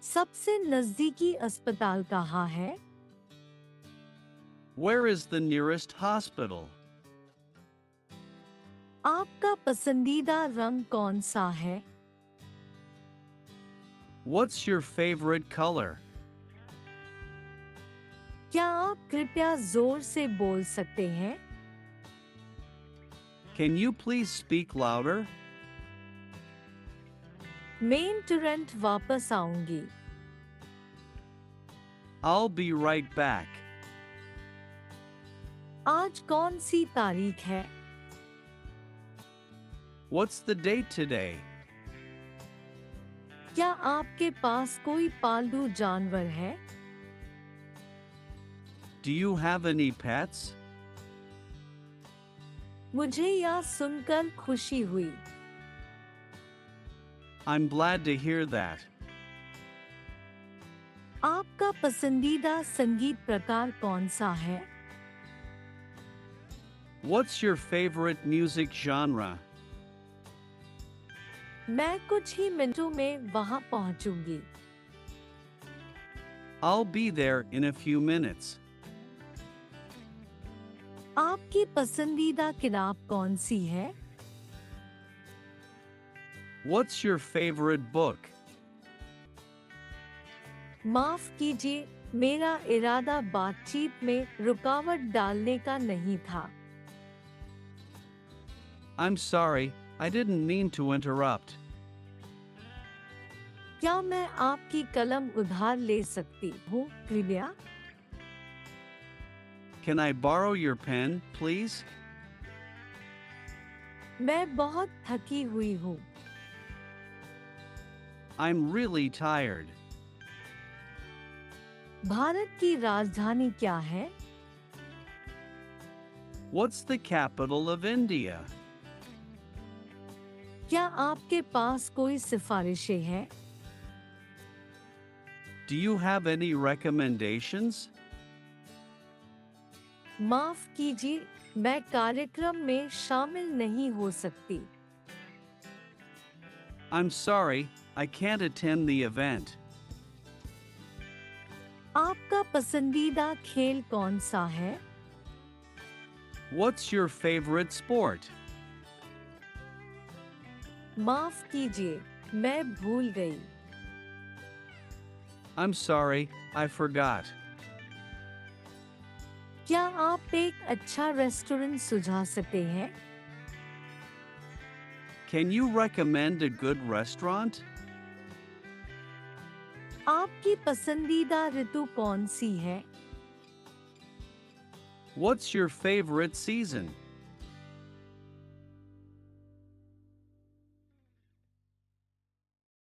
सबसे नजदीकी अस्पताल कहाँ है? Where is the nearest hospital? आपका पसंदीदा रंग कौन सा है? What's your favorite color? क्या आप कृपया जोर से बोल सकते हैं? Can you please speak louder? मैं तुरंत वापस आऊंगी। I'll be right back. आज कौन सी तारीख है? What's the date today? क्या आपके पास कोई पालतू जानवर है? Do you have any pets? मुझे यह सुनकर खुशी हुई। I'm glad to hear that. आपका पसंदीदा संगीत प्रकार कौन सा है? What's your favorite music genre? मैं कुछ ही मिनटों में वहां पहुंचूंगी। I'll be there in a few minutes. आपकी पसंदीदा किताब कौन सी है? What's your favorite book? माफ कीजिए, मेरा इरादा बातचीत में रुकावट डालने का नहीं था। I'm sorry, I didn't mean to interrupt. क्या मैं आपकी कलम उधार ले सकती हूँ कृपया? Can I borrow your pen, please? मैं बहुत थकी हुई हूँ। I'm really tired. भारत की राजधानी क्या है? What's the capital of India? क्या आपके पास कोई सिफारिशें हैं? Do you have any recommendations? माफ कीजिए, मैं कार्यक्रम में शामिल नहीं हो सकती। I'm sorry, I can't attend the event. आपका पसंदीदा खेल कौन सा है? What's your favorite sport? माफ कीजिए, मैं भूल गई। I'm sorry, I forgot. क्या आप एक अच्छा रेस्टोरेंट सुझा सकते हैं? Can you recommend a good restaurant? आपकी पसंदीदा ऋतु कौन सी है? What's your favorite season?